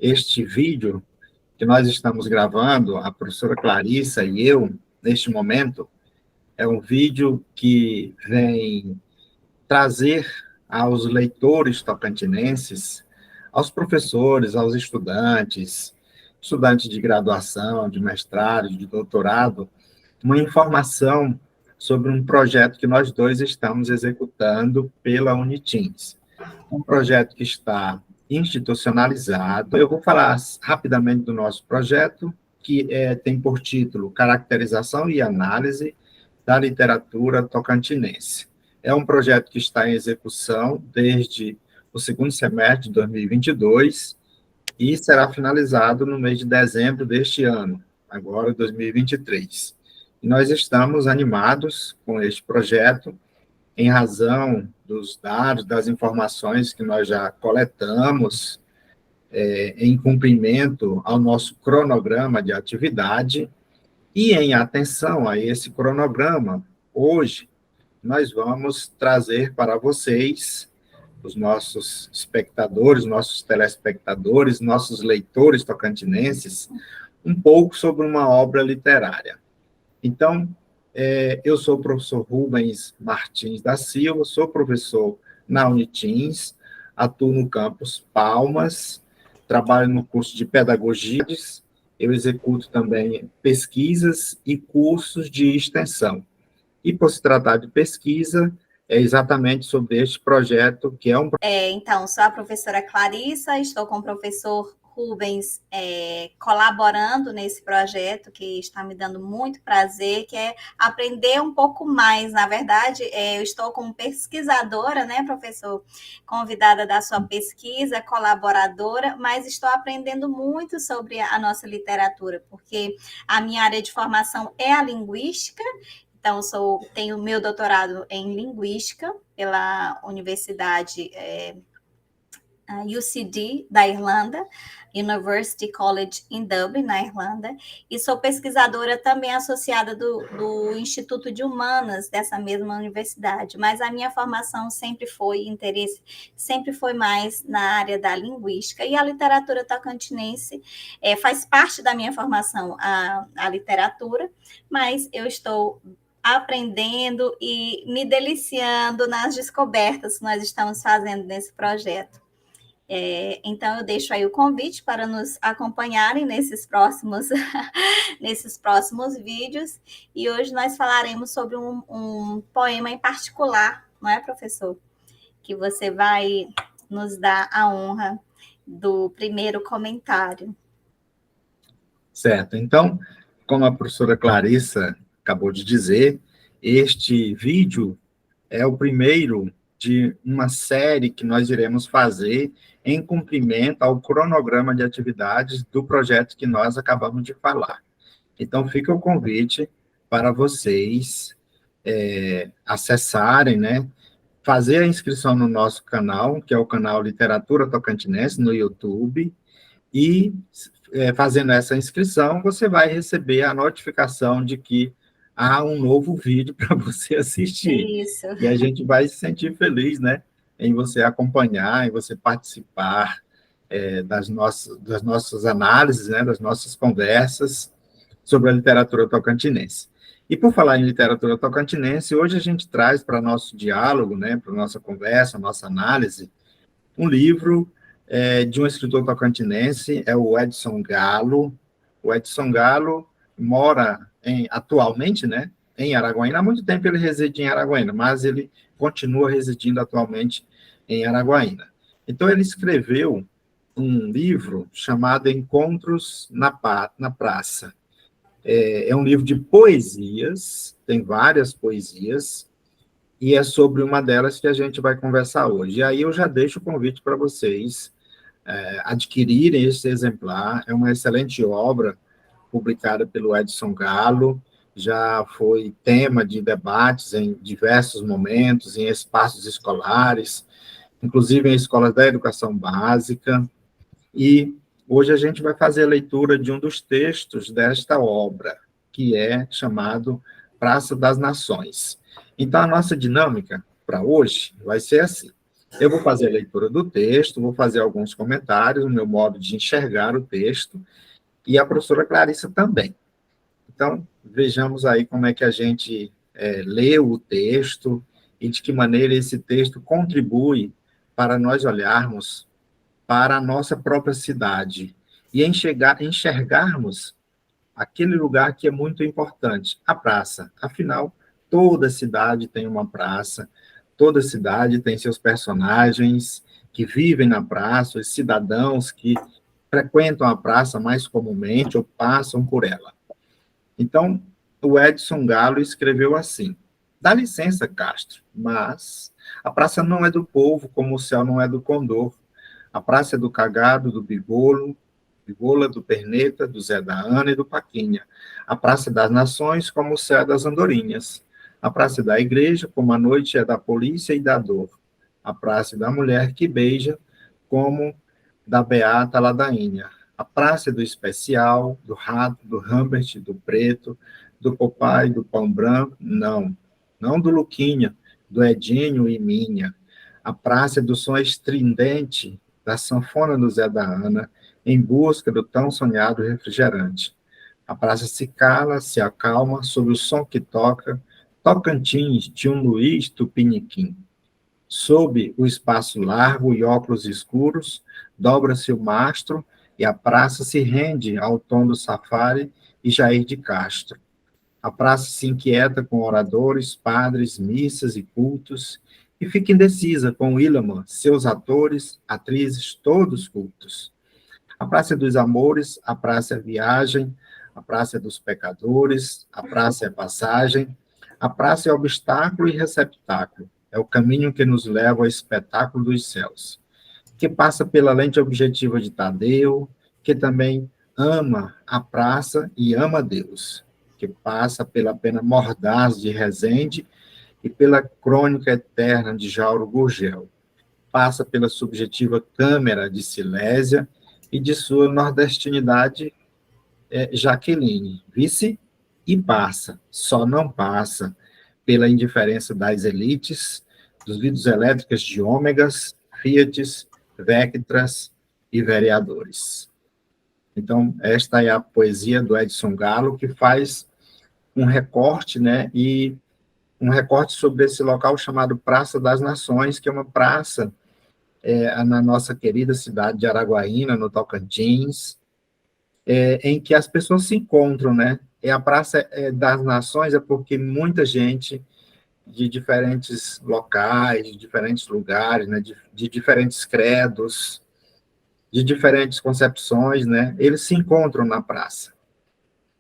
este vídeo que nós estamos gravando, a professora Clarissa e eu, neste momento, é um vídeo que vem trazer aos leitores tocantinenses, aos professores, aos estudantes, estudantes de graduação, de mestrado, de doutorado, uma informação sobre um projeto que nós dois estamos executando pela Unitins. Um projeto que está institucionalizado. Eu vou falar rapidamente do nosso projeto, que tem por título Caracterização e Análise da Literatura Tocantinense. É um projeto que está em execução desde o segundo semestre de 2022 e será finalizado no mês de dezembro deste ano, agora 2023. E nós estamos animados com este projeto, em razão dos dados, das informações que nós já coletamos, em cumprimento ao nosso cronograma de atividade, e em atenção a esse cronograma, hoje nós vamos trazer para vocês, os nossos espectadores, nossos telespectadores, nossos leitores tocantinenses, um pouco sobre uma obra literária. Então, eu sou o professor Rubens Martins da Silva, sou professor na Unitins, atuo no campus Palmas, trabalho no curso de Pedagogia, eu executo também pesquisas e cursos de extensão. E, por se tratar de pesquisa, é exatamente sobre este projeto, que é um... Então, sou a professora Clarissa, estou com o professor Rubens colaborando nesse projeto, que está me dando muito prazer, que é aprender um pouco mais. Na verdade, eu estou como pesquisadora, né, professor? Convidada da sua pesquisa, colaboradora, mas estou aprendendo muito sobre a nossa literatura, porque a minha área de formação é a linguística. Então, tenho meu doutorado em linguística pela Universidade UCD da Irlanda, University College in Dublin, na Irlanda, e sou pesquisadora também associada do Instituto de Humanas dessa mesma universidade, mas a minha formação sempre foi mais na área da linguística, e a literatura tocantinense faz parte da minha formação, a literatura, mas eu estou aprendendo e me deliciando nas descobertas que nós estamos fazendo nesse projeto. Então, eu deixo aí o convite para nos acompanharem nesses próximos vídeos, e hoje nós falaremos sobre um poema em particular, não é, professor? Que você vai nos dar a honra do primeiro comentário. Certo. Então, como a professora Clarissa acabou de dizer, este vídeo é o primeiro de uma série que nós iremos fazer em cumprimento ao cronograma de atividades do projeto que nós acabamos de falar. Então, fica o convite para vocês acessarem, né, fazer a inscrição no nosso canal, que é o canal Literatura Tocantinense, no YouTube, e fazendo essa inscrição, você vai receber a notificação de que há um novo vídeo para você assistir. Isso. E a gente vai se sentir feliz, né, em você acompanhar, em você participar das nossas análises, né, das nossas conversas sobre a literatura tocantinense. E por falar em literatura tocantinense, hoje a gente traz para nosso diálogo, né, para nossa conversa, nossa análise, um livro de um escritor tocantinense, é o Edson Galo. O Edson Galo mora atualmente, né, em Araguaína. Há muito tempo ele reside em Araguaína, mas ele continua residindo atualmente em Araguaína. Então, ele escreveu um livro chamado Encontros na Praça. É um livro de poesias, tem várias poesias, e é sobre uma delas que a gente vai conversar hoje. E aí eu já deixo o convite para vocês adquirirem esse exemplar. É uma excelente obra, publicada pelo Edson Galo, já foi tema de debates em diversos momentos, em espaços escolares, inclusive em escolas da educação básica, e hoje a gente vai fazer a leitura de um dos textos desta obra, que é chamado Praça das Nações. Então, a nossa dinâmica para hoje vai ser assim. Eu vou fazer a leitura do texto, vou fazer alguns comentários, o meu modo de enxergar o texto, e a professora Clarissa também. Então, vejamos aí como é que a gente lê o texto e de que maneira esse texto contribui para nós olharmos para a nossa própria cidade e enxergarmos aquele lugar que é muito importante, a praça. Afinal, toda cidade tem uma praça, toda cidade tem seus personagens que vivem na praça, os cidadãos que frequentam a praça mais comumente ou passam por ela. Então, o Edson Galo escreveu assim: dá licença, Castro, mas a praça não é do povo como o céu não é do condor. A praça é do cagado, do bigolo, bigola, do perneta, do Zé da Ana e do Paquinha. A praça é das nações como o céu é das andorinhas. A praça é da igreja como a noite é da polícia e da dor. A praça é da mulher que beija como da beata ladainha. A praça é do especial, do rato, do Rambert, do preto, do Popeye, do pão branco, não. Não do Luquinha, do Edinho e minha. A praça é do som estridente da sanfona do Zé da Ana, em busca do tão sonhado refrigerante. A praça se cala, se acalma, sob o som que toca, Tocantins de um Luiz Tupiniquim. Sob o espaço largo e óculos escuros, dobra-se o mastro e a praça se rende ao tom do Safari e Jair de Castro. A praça se inquieta com oradores, padres, missas e cultos, e fica indecisa com Willamor, seus atores, atrizes, todos cultos. A praça é dos amores, a praça é viagem, a praça é dos pecadores, a praça é passagem, a praça é obstáculo e receptáculo. É o caminho que nos leva ao espetáculo dos céus, que passa pela lente objetiva de Tadeu, que também ama a praça e ama Deus, que passa pela pena mordaz de Rezende e pela crônica eterna de Jauro Gurgel, passa pela subjetiva câmera de Silésia e de sua nordestinidade Jaqueline, vice e passa, só não passa pela indiferença das elites, dos vidros elétricos de ômegas, fiates, vectras e vereadores. Então, esta é a poesia do Edson Galo, que faz um recorte, né, e um recorte sobre esse local chamado Praça das Nações, que é uma praça na nossa querida cidade de Araguaína, no Tocantins, em que as pessoas se encontram, né? E a Praça das Nações é porque muita gente de diferentes locais, de diferentes lugares, né? De diferentes credos, de diferentes concepções, né? Eles se encontram na praça.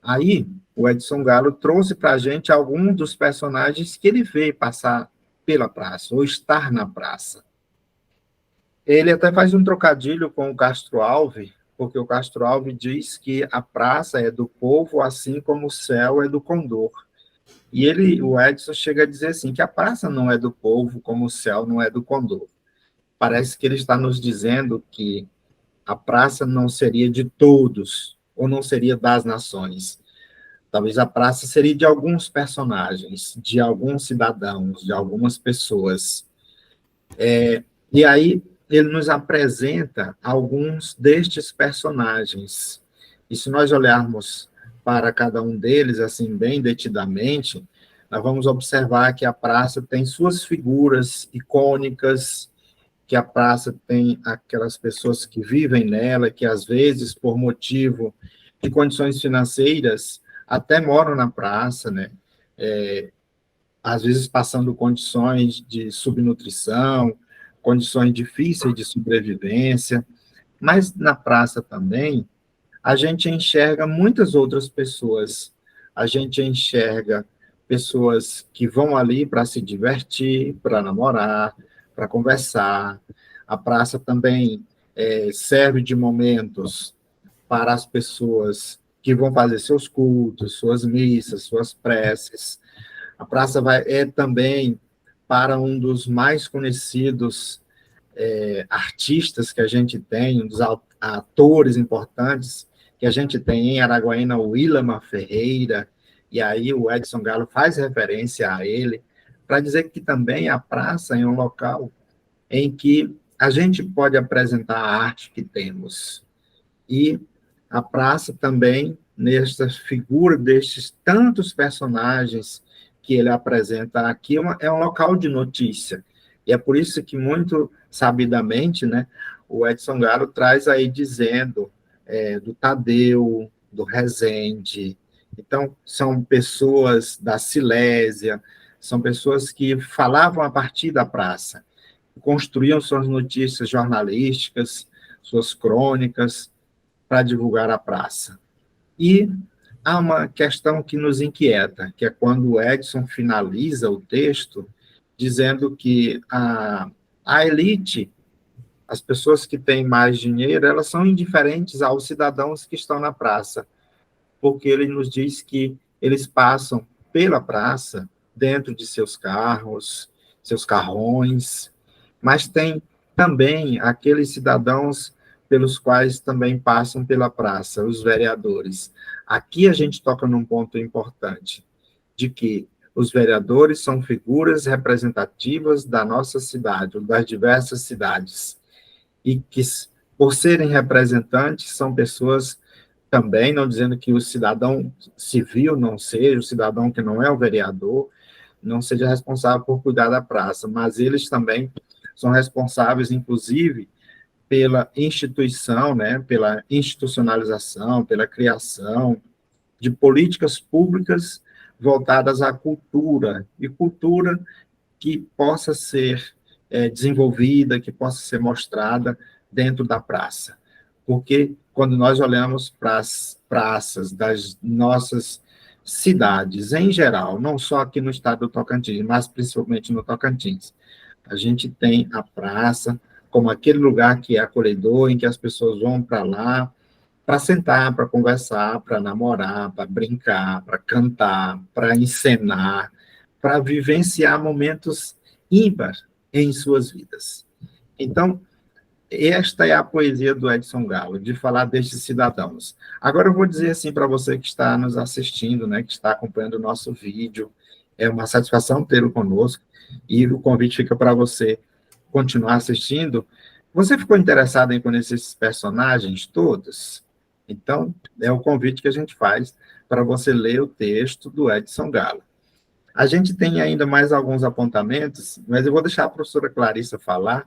Aí, o Edson Galo trouxe para a gente alguns dos personagens que ele vê passar pela praça, ou estar na praça. Ele até faz um trocadilho com o Castro Alves, porque o Castro Alves diz que a praça é do povo, assim como o céu é do condor. E o Edson chega a dizer assim, que a praça não é do povo, como o céu não é do condor. Parece que ele está nos dizendo que a praça não seria de todos, ou não seria das nações. Talvez a praça seria de alguns personagens, de alguns cidadãos, de algumas pessoas. E aí ele nos apresenta alguns destes personagens. E se nós olharmos para cada um deles, assim, bem detidamente, nós vamos observar que a praça tem suas figuras icônicas, que a praça tem aquelas pessoas que vivem nela, que às vezes, por motivo de condições financeiras, até moram na praça, né? Às vezes passando condições de subnutrição, condições difíceis de sobrevivência, mas na praça também a gente enxerga muitas outras pessoas. A gente enxerga pessoas que vão ali para se divertir, para namorar, para conversar. A praça também serve de momentos para as pessoas que vão fazer seus cultos, suas missas, suas preces. A praça é também para um dos mais conhecidos artistas que a gente tem, um dos atores importantes que a gente tem em Araguaína, o Willamor Ferreira, e aí o Edson Galo faz referência a ele, para dizer que também a praça é um local em que a gente pode apresentar a arte que temos. E a praça também, nessa figura destes tantos personagens que ele apresenta aqui, é um local de notícia. E é por isso que, muito sabidamente, né, o Edson Galo traz aí dizendo do Tadeu, do Rezende. Então, são pessoas da Silésia, são pessoas que falavam a partir da praça, construíam suas notícias jornalísticas, suas crônicas, para divulgar a praça. E há uma questão que nos inquieta, que é quando o Edson finaliza o texto dizendo que a elite, as pessoas que têm mais dinheiro, elas são indiferentes aos cidadãos que estão na praça, porque ele nos diz que eles passam pela praça dentro de seus carros, seus carrões, mas tem também aqueles cidadãos pelos quais também passam pela praça, os vereadores. Aqui a gente toca num ponto importante, de que os vereadores são figuras representativas da nossa cidade, das diversas cidades, e que, por serem representantes, são pessoas também, não dizendo que o cidadão civil não seja, o cidadão que não é o vereador, não seja responsável por cuidar da praça, mas eles também são responsáveis, inclusive, pela instituição, né, pela institucionalização, pela criação de políticas públicas voltadas à cultura, e cultura que possa ser desenvolvida, que possa ser mostrada dentro da praça. Porque quando nós olhamos para as praças das nossas cidades, em geral, não só aqui no estado do Tocantins, mas principalmente no Tocantins, a gente tem a praça como aquele lugar que é acolhedor, em que as pessoas vão para lá para sentar, para conversar, para namorar, para brincar, para cantar, para encenar, para vivenciar momentos ímpar em suas vidas. Então, esta é a poesia do Edson Galo, de falar destes cidadãos. Agora eu vou dizer assim para você que está nos assistindo, né, que está acompanhando o nosso vídeo, é uma satisfação tê-lo conosco, e o convite fica para você continuar assistindo. Você ficou interessado em conhecer esses personagens todos? Então, é o convite que a gente faz para você ler o texto do Edson Galo. A gente tem ainda mais alguns apontamentos, mas eu vou deixar a professora Clarissa falar,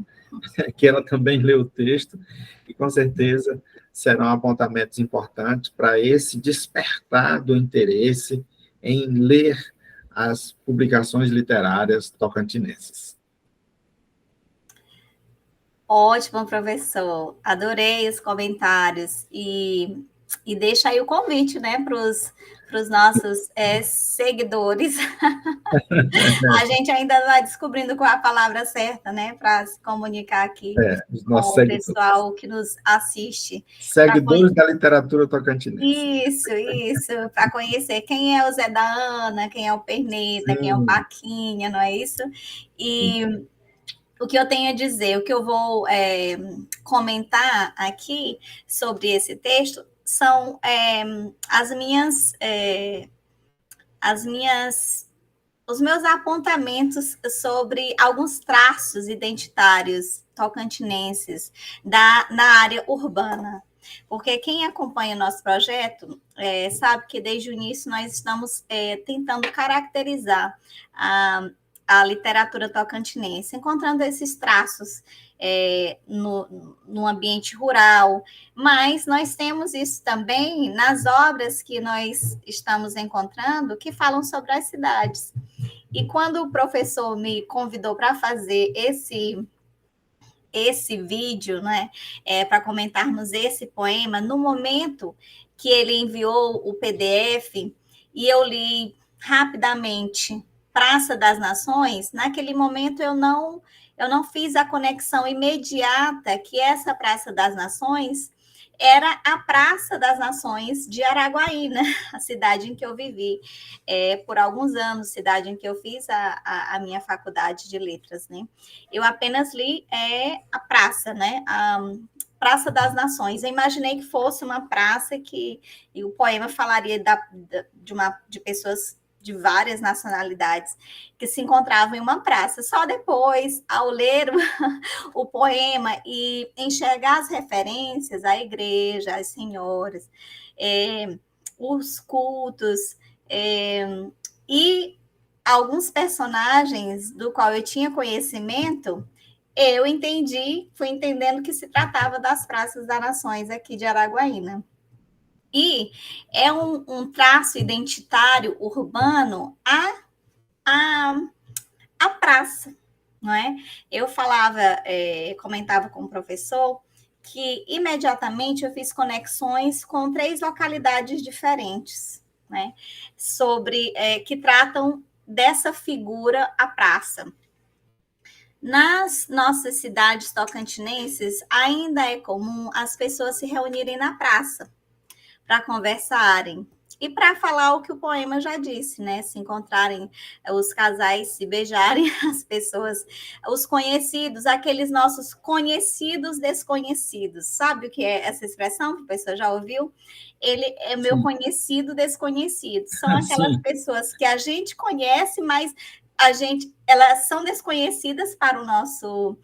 que ela também leu o texto, e com certeza serão apontamentos importantes para esse despertar do interesse em ler as publicações literárias tocantinenses. Ótimo, professor. Adorei os comentários e deixa aí o convite, né, para os nossos seguidores. A gente ainda está descobrindo qual é a palavra certa, né, para se comunicar aqui Os com nossos o seguidores. pessoal que nos assiste. Seguidores da literatura tocantinense. Isso, para conhecer quem é o Zé da Ana, quem é o Perneta, quem é o Paquinha, não é isso? E o que eu tenho a dizer, o que eu vou comentar aqui sobre esse texto são os meus apontamentos sobre alguns traços identitários tocantinenses na área urbana. Porque quem acompanha o nosso projeto sabe que desde o início nós estamos tentando caracterizar a literatura tocantinense, encontrando esses traços no ambiente rural, mas nós temos isso também nas obras que nós estamos encontrando que falam sobre as cidades. E quando o professor me convidou para fazer esse vídeo, né, para comentarmos esse poema, no momento que ele enviou o PDF e eu li rapidamente Praça das Nações, naquele momento eu não fiz a conexão imediata que essa Praça das Nações era a Praça das Nações de Araguaí, né? A cidade em que eu vivi por alguns anos, cidade em que eu fiz a minha faculdade de letras, né? Eu apenas li a praça, né? A Praça das Nações. Eu imaginei que fosse uma praça e o poema falaria de pessoas de várias nacionalidades que se encontravam em uma praça. Só depois, ao ler o poema e enxergar as referências à igreja, às senhoras, os cultos, e alguns personagens do qual eu tinha conhecimento, eu fui entendendo que se tratava das Praças das Nações aqui de Araguaína. E é um traço identitário urbano a praça, não é? Eu comentava com o professor que imediatamente eu fiz conexões com 3 localidades diferentes, né? Que tratam dessa figura, a praça. Nas nossas cidades tocantinenses, ainda é comum as pessoas se reunirem na praça para conversarem e para falar o que o poema já disse, né? Se encontrarem, os casais se beijarem, as pessoas, os conhecidos, aqueles nossos conhecidos desconhecidos. Sabe o que é essa expressão que a pessoa já ouviu? Ele é meu conhecido desconhecido. São aquelas pessoas que a gente conhece, mas elas são desconhecidas para o nosso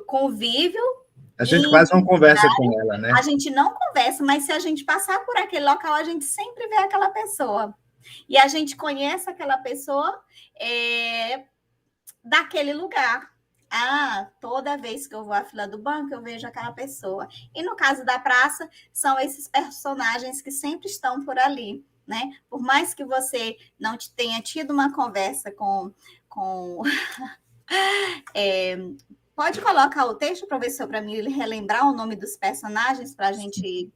convívio. A gente quase não conversa com ela, né? A gente não conversa, mas se a gente passar por aquele local, a gente sempre vê aquela pessoa. E a gente conhece aquela pessoa daquele lugar. Toda vez que eu vou à fila do banco, eu vejo aquela pessoa. E no caso da praça, são esses personagens que sempre estão por ali, né? Por mais que você não tenha tido uma conversa com pode colocar o texto, professor, para mim relembrar o nome dos personagens para a gente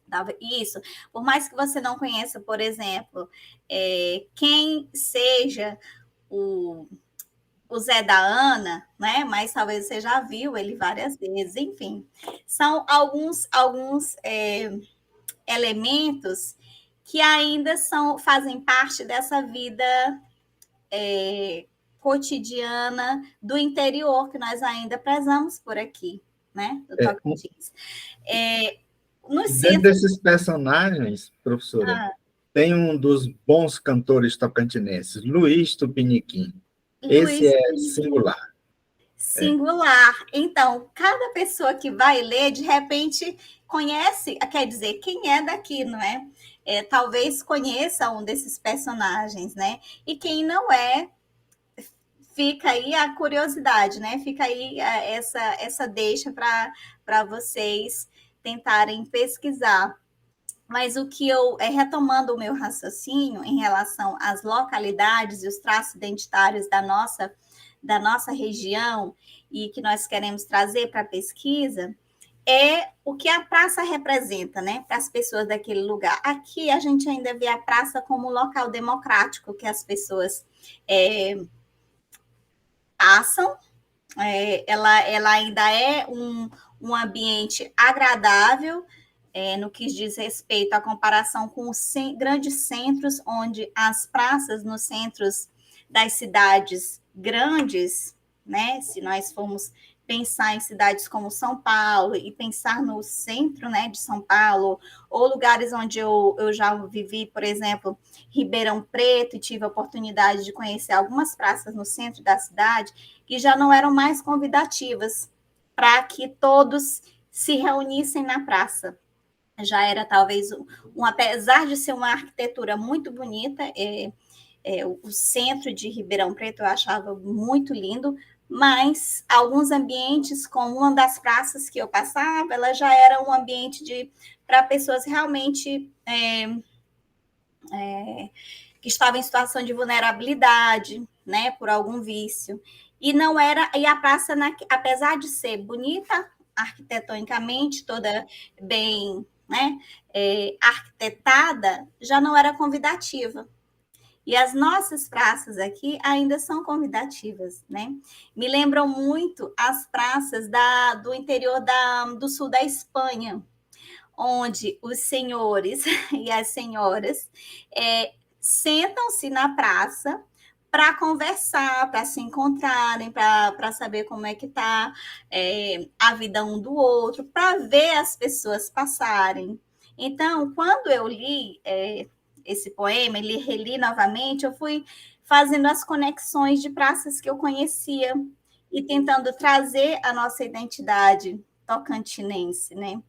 dar isso. Por mais que você não conheça, por exemplo, quem seja o Zé da Ana, né? Mas talvez você já viu ele várias vezes. Enfim, são alguns elementos que ainda fazem parte dessa vida cotidiana do interior, que nós ainda prezamos por aqui, né? Do Tocantins. Dentro desses personagens, professora, tem um dos bons cantores tocantinenses, Luiz Tupiniquim. Esse é singular. Singular. Então, cada pessoa que vai ler, de repente, conhece, quer dizer, quem é daqui, não é? Talvez conheça um desses personagens, né? E quem não é, fica aí a curiosidade, né? Fica aí essa deixa para vocês tentarem pesquisar. Mas o que retomando o meu raciocínio em relação às localidades e os traços identitários da nossa região e que nós queremos trazer para a pesquisa, é o que a praça representa, né, para as pessoas daquele lugar. Aqui a gente ainda vê a praça como um local democrático que as pessoas passam. Ela ainda é um ambiente agradável, no que diz respeito à comparação com os grandes centros, onde as praças nos centros das cidades grandes, né? Se nós formos pensar em cidades como São Paulo e pensar no centro, né, de São Paulo, ou lugares onde eu já vivi, por exemplo, Ribeirão Preto, e tive a oportunidade de conhecer algumas praças no centro da cidade, que já não eram mais convidativas para que todos se reunissem na praça. Já era talvez apesar de ser uma arquitetura muito bonita, o centro de Ribeirão Preto eu achava muito lindo, mas alguns ambientes, como uma das praças que eu passava, ela já era um ambiente para pessoas realmente que estavam em situação de vulnerabilidade, né, por algum vício. E não era, e a praça, apesar de ser bonita arquitetonicamente, toda bem, né, arquitetada, já não era convidativa. E as nossas praças aqui ainda são convidativas, né? Me lembram muito as praças do interior do sul da Espanha, onde os senhores e as senhoras sentam-se na praça para conversar, para se encontrarem, para saber como é que está a vida um do outro, para ver as pessoas passarem. Então, quando eu li esse poema, ele reli novamente, eu fui fazendo as conexões de praças que eu conhecia e tentando trazer a nossa identidade tocantinense, né?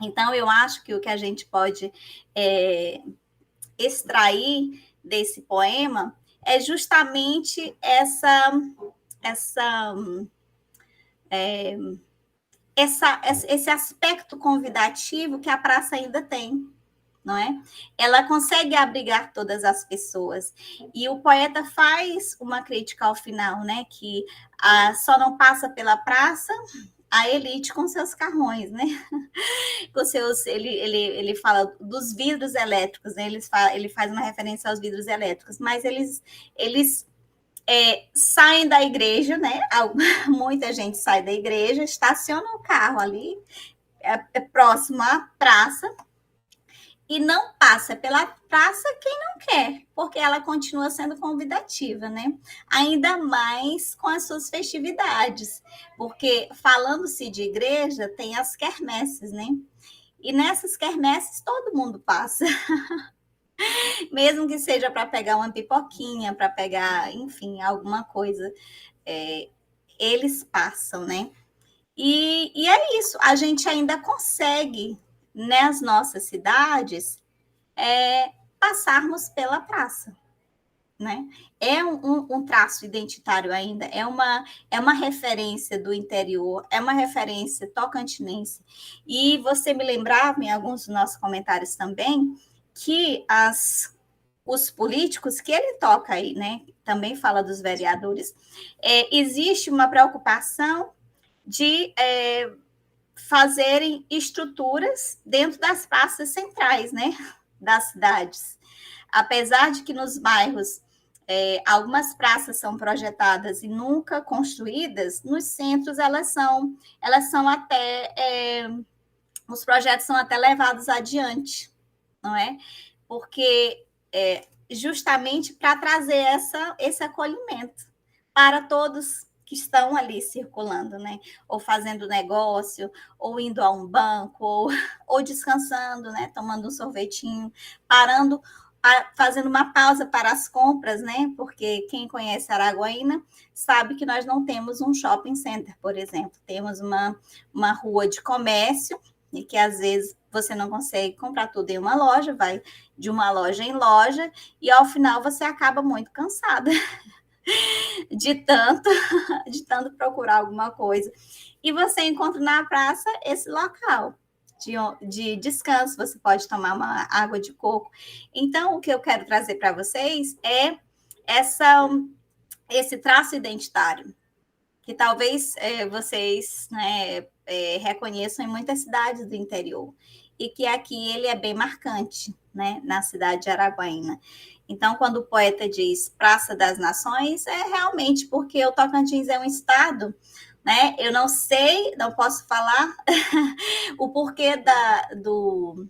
Então, eu acho que o que a gente pode extrair desse poema é justamente esse aspecto convidativo que a praça ainda tem, não é? Ela consegue abrigar todas as pessoas. E o poeta faz uma crítica ao final, né? Que só não passa pela praça a elite com seus carrões, né? Com seus, ele fala dos vidros elétricos, né? Ele faz uma referência aos vidros elétricos, mas eles saem da igreja, né? Muita gente sai da igreja, estaciona o carro ali, próximo à praça, e não passa pela praça quem não quer, porque ela continua sendo convidativa, né? Ainda mais com as suas festividades, porque falando-se de igreja, tem as quermesses, né? E nessas quermesses todo mundo passa, mesmo que seja para pegar uma pipoquinha, para pegar, enfim, alguma coisa, eles passam, né? E é isso, a gente ainda consegue, nas nossas cidades, passarmos pela praça, né? É um traço identitário ainda, é uma referência do interior, é uma referência tocantinense. E você me lembrava, em alguns dos nossos comentários também, que os políticos que ele toca aí, né? Também fala dos vereadores, existe uma preocupação de fazerem estruturas dentro das praças centrais, né? Das cidades. Apesar de que nos bairros algumas praças são projetadas e nunca construídas, nos centros elas são até os projetos são até levados adiante, não é? Porque justamente para trazer esse acolhimento para todos que estão ali circulando, né? Ou fazendo negócio, ou indo a um banco, ou descansando, né? Tomando um sorvetinho, parando, fazendo uma pausa para as compras, né? Porque quem conhece Araguaína sabe que nós não temos um shopping center, por exemplo. Temos uma rua de comércio, e que às vezes você não consegue comprar tudo em uma loja, vai de uma loja em loja, e ao final você acaba muito cansada de tanto procurar alguma coisa. E você encontra na praça esse local de descanso, você pode tomar uma água de coco. Então, o que eu quero trazer para vocês é esse traço identitário, que talvez vocês, né, reconheçam em muitas cidades do interior, e que aqui ele é bem marcante, né, na cidade de Araguaína. Então, quando o poeta diz Praça das Nações, é realmente porque o Tocantins é um estado, né? Eu não sei, não posso falar o porquê do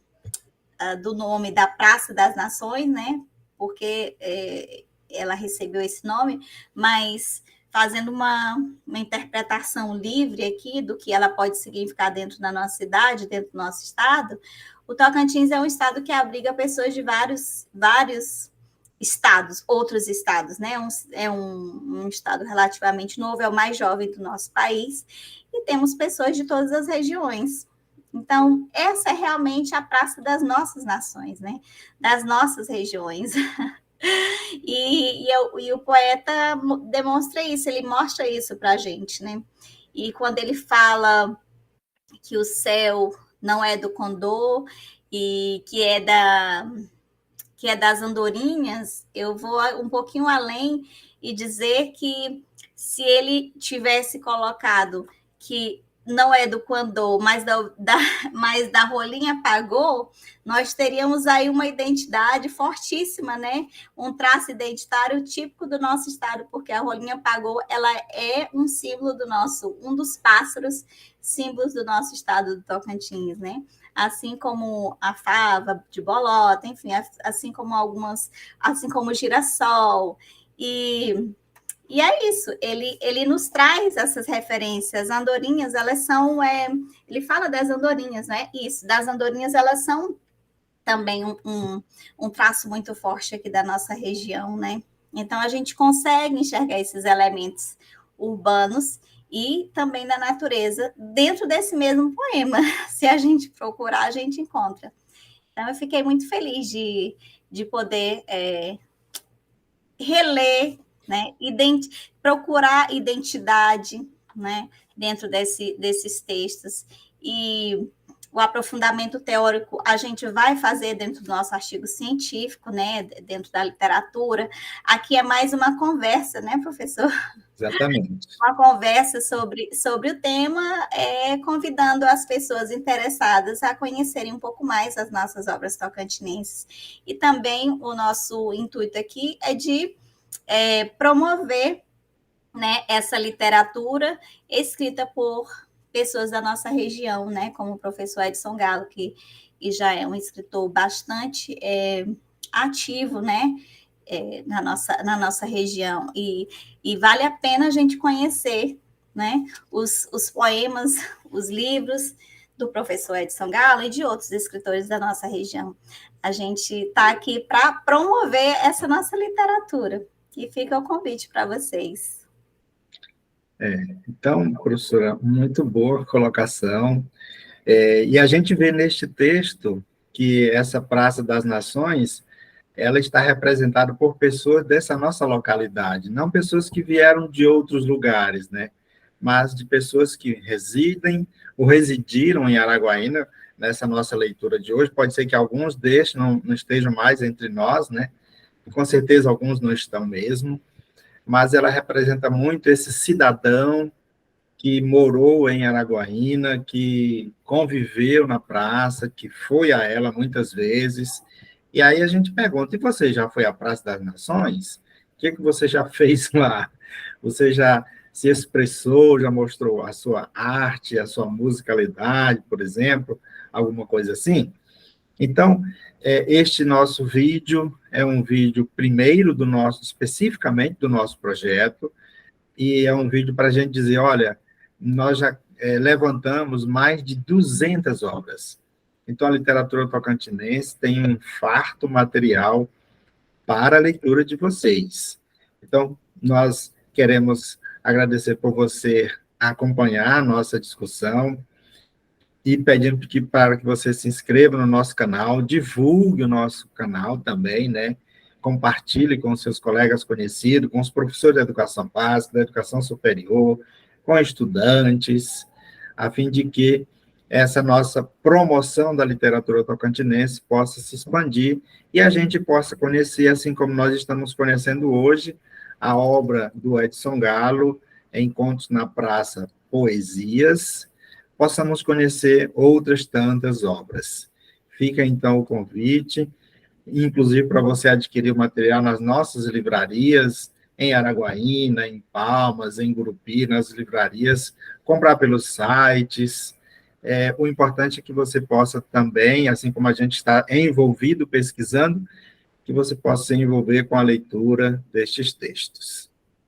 nome da Praça das Nações, né? Porque ela recebeu esse nome, mas fazendo uma interpretação livre aqui do que ela pode significar dentro da nossa cidade, dentro do nosso estado, o Tocantins é um estado que abriga pessoas de vários estados, outros estados, né? É um estado relativamente novo, é o mais jovem do nosso país, e temos pessoas de todas as regiões. Então, essa é realmente a praça das nossas nações, né? Das nossas regiões. E o poeta demonstra isso, ele mostra isso para a gente, né? E quando ele fala que o céu não é do condor e que é das andorinhas, eu vou um pouquinho além e dizer que se ele tivesse colocado que não é do condor, mas da rolinha pagou, nós teríamos aí uma identidade fortíssima, né? Um traço identitário típico do nosso estado, porque a rolinha pagou, ela é um símbolo um dos pássaros símbolos do nosso estado do Tocantins, né? Assim como a fava de bolota, enfim, assim como o girassol. E é isso, ele nos traz essas referências. As andorinhas, elas são... ele fala das andorinhas, né? Isso, das andorinhas, elas são também um traço muito forte aqui da nossa região, né? Então, a gente consegue enxergar esses elementos urbanos e também da natureza dentro desse mesmo poema. Se a gente procurar, a gente encontra. Então, eu fiquei muito feliz de poder reler, né? Procurar identidade, né? Dentro desses textos. E o aprofundamento teórico a gente vai fazer dentro do nosso artigo científico, né? Dentro da literatura. Aqui é mais uma conversa, né, professor? Exatamente. Uma conversa sobre o tema, convidando as pessoas interessadas a conhecerem um pouco mais as nossas obras tocantinenses. E também o nosso intuito aqui é de promover, né, essa literatura escrita por pessoas da nossa região, né, como o professor Edson Galo, que já é um escritor bastante ativo, né, na nossa região, e vale a pena a gente conhecer, né, os poemas, os livros do professor Edson Galo e de outros escritores da nossa região. A gente está aqui para promover essa nossa literatura, e fica o convite para vocês. Então, professora, muito boa colocação. E a gente vê neste texto que essa Praça das Nações, ela está representada por pessoas dessa nossa localidade, não pessoas que vieram de outros lugares, né? Mas de pessoas que residem ou residiram em Araguaína, nessa nossa leitura de hoje. Pode ser que alguns destes não estejam mais entre nós, né? Com certeza alguns não estão mesmo, mas ela representa muito esse cidadão que morou em Araguaína, que conviveu na praça, que foi a ela muitas vezes. E aí a gente pergunta: e você já foi à Praça das Nações? O que você já fez lá? Você já se expressou, já mostrou a sua arte, a sua musicalidade, por exemplo, alguma coisa assim? Então, este nosso vídeo é um vídeo primeiro do nosso, especificamente do nosso projeto, e é um vídeo para a gente dizer: olha, nós já levantamos mais de 200 obras. Então, a literatura tocantinense tem um farto material para a leitura de vocês. Então, nós queremos agradecer por você acompanhar a nossa discussão e pedindo para que você se inscreva no nosso canal, divulgue o nosso canal também, né? Compartilhe com seus colegas conhecidos, com os professores da educação básica, da educação superior, com estudantes, a fim de que essa nossa promoção da literatura tocantinense possa se expandir e a gente possa conhecer, assim como nós estamos conhecendo hoje, a obra do Edson Galo, Encontros na Praça, Poesias, possamos conhecer outras tantas obras. Fica, então, o convite, inclusive para você adquirir o material nas nossas livrarias, em Araguaína, em Palmas, em Gurupi, nas livrarias, comprar pelos sites. O importante é que você possa também, assim como a gente está envolvido pesquisando, que você possa se envolver com a leitura destes textos.